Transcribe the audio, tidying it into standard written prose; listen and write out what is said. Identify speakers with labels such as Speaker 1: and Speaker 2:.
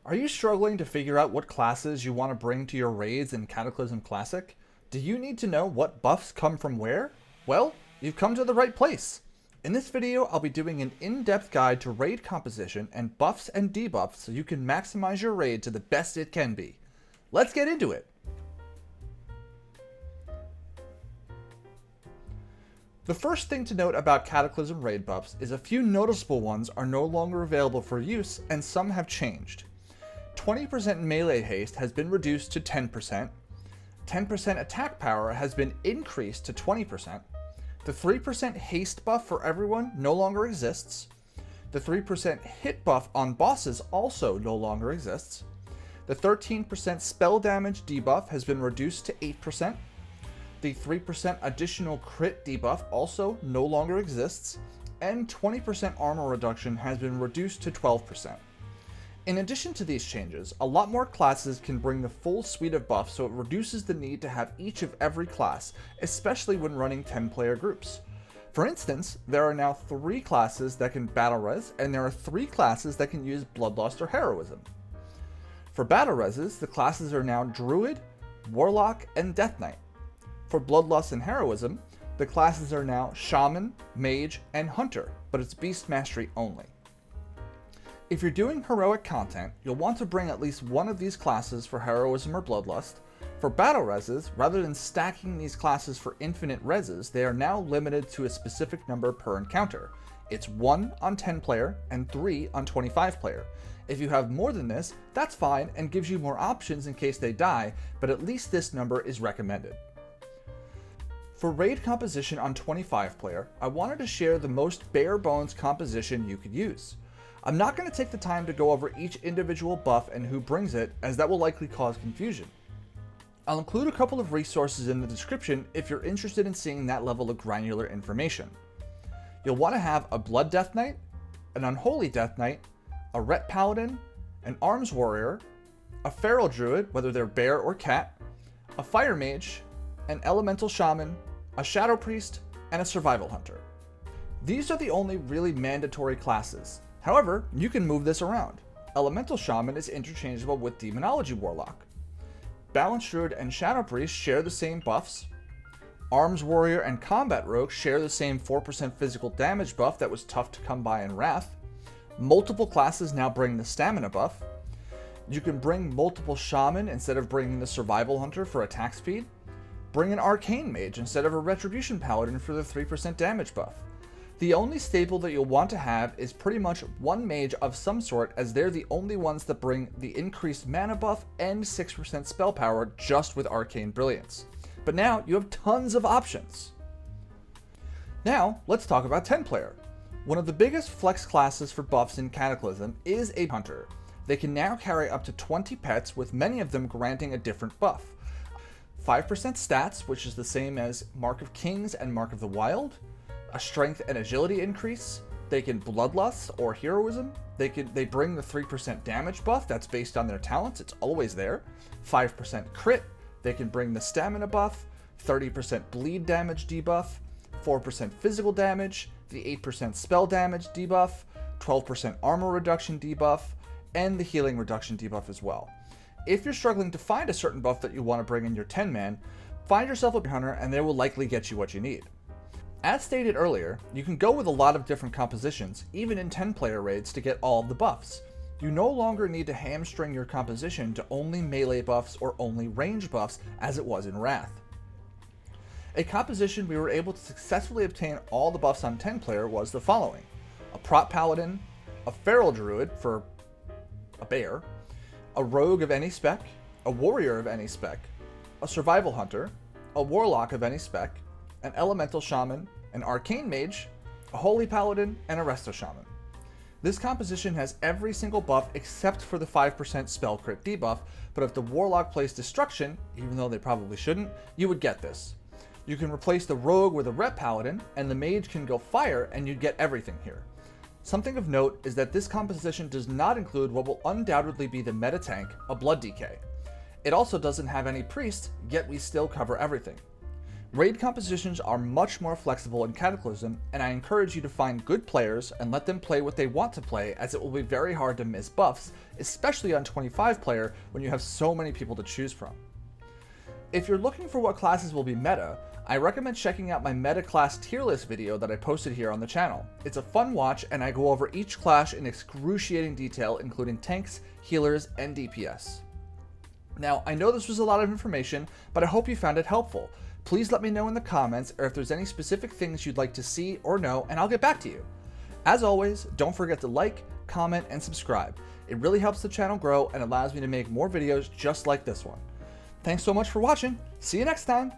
Speaker 1: Are you struggling to figure out what classes you want to bring to your raids in Cataclysm Classic? Do you need to know what buffs come from where? Well, you've come to the right place. In this video, I'll be doing an in-depth guide to raid composition and buffs and debuffs so you can maximize your raid to the best it can be. Let's get into it. The first thing to note about Cataclysm raid buffs is a few noticeable ones are no longer available for use and some have changed. 20% melee haste has been reduced to 10%, 10% attack power has been increased to 20%, the 3% haste buff for everyone no longer exists, the 3% hit buff on bosses also no longer exists, the 13% spell damage debuff has been reduced to 8%, the 3% additional crit debuff also no longer exists, and 20% armor reduction has been reduced to 12%. In addition to these changes, a lot more classes can bring the full suite of buffs, so it reduces the need to have each of every class, especially when running 10-player groups. For instance, there are now 3 classes that can battle res, and there are 3 classes that can use bloodlust or heroism. For battle reses, the classes are now Druid, Warlock, and Death Knight. For bloodlust and heroism, the classes are now Shaman, Mage, and Hunter, but it's Beast Mastery only. If you're doing heroic content, you'll want to bring at least one of these classes for heroism or bloodlust. For battle reses, rather than stacking these classes for infinite reses, they are now limited to a specific number per encounter. It's 1 on 10 player and 3 on 25 player. If you have more than this, that's fine and gives you more options in case they die, but at least this number is recommended. For raid composition on 25 player, I wanted to share the most bare bones composition you could use. I'm not going to take the time to go over each individual buff and who brings it, as that will likely cause confusion. I'll include a couple of resources in the description if you're interested in seeing that level of granular information. You'll want to have a Blood Death Knight, an Unholy Death Knight, a Ret Paladin, an Arms Warrior, a Feral Druid, whether they're bear or cat, a Fire Mage, an Elemental Shaman, a Shadow Priest, and a Survival Hunter. These are the only really mandatory classes. However, you can move this around. Elemental Shaman is interchangeable with Demonology Warlock. Balance Druid and Shadow Priest share the same buffs. Arms Warrior and Combat Rogue share the same 4% physical damage buff that was tough to come by in Wrath. Multiple classes now bring the Stamina buff. You can bring multiple Shaman instead of bringing the Survival Hunter for attack speed. Bring an Arcane Mage instead of a Retribution Paladin for the 3% damage buff. The only staple that you'll want to have is pretty much one mage of some sort, as they're the only ones that bring the increased mana buff and 6% spell power just with Arcane Brilliance. But now you have tons of options. Now let's talk about 10 player. One of the biggest flex classes for buffs in Cataclysm is a Hunter. They can now carry up to 20 pets, with many of them granting a different buff. 5% stats, which is the same as Mark of Kings and Mark of the Wild. A strength and agility increase. They can bloodlust or heroism. They bring the 3% damage buff that's based on their talents. It's always there. 5% crit. They can bring the stamina buff, 30% bleed damage debuff, 4% physical damage, the 8% spell damage debuff, 12% armor reduction debuff, and the healing reduction debuff as well. If you're struggling to find a certain buff that you want to bring in your 10-man, find yourself a hunter and they will likely get you what you need. As stated earlier, you can go with a lot of different compositions, even in 10-player raids, to get all of the buffs. You no longer need to hamstring your composition to only melee buffs or only range buffs as it was in Wrath. A composition we were able to successfully obtain all the buffs on 10-player was the following: a Prot Paladin, a Feral Druid for a bear, a Rogue of any spec, a Warrior of any spec, a Survival Hunter, a Warlock of any spec, an Elemental Shaman, an Arcane Mage, a Holy Paladin, and a Resto Shaman. This composition has every single buff except for the 5% spell crit debuff, but if the Warlock plays Destruction, even though they probably shouldn't, you would get this. You can replace the Rogue with a Ret Paladin, and the Mage can go Fire, and you'd get everything here. Something of note is that this composition does not include what will undoubtedly be the meta tank, a Blood DK. It also doesn't have any Priest, yet we still cover everything. Raid compositions are much more flexible in Cataclysm, and I encourage you to find good players and let them play what they want to play, as it will be very hard to miss buffs, especially on 25 player when you have so many people to choose from. If you're looking for what classes will be meta, I recommend checking out my meta class tier list video that I posted here on the channel. It's a fun watch, and I go over each class in excruciating detail, including tanks, healers, and DPS. Now, I know this was a lot of information, but I hope you found it helpful. Please let me know in the comments or if there's any specific things you'd like to see or know, and I'll get back to you. As always, don't forget to like, comment, and subscribe. It really helps the channel grow and allows me to make more videos just like this one. Thanks so much for watching. See you next time.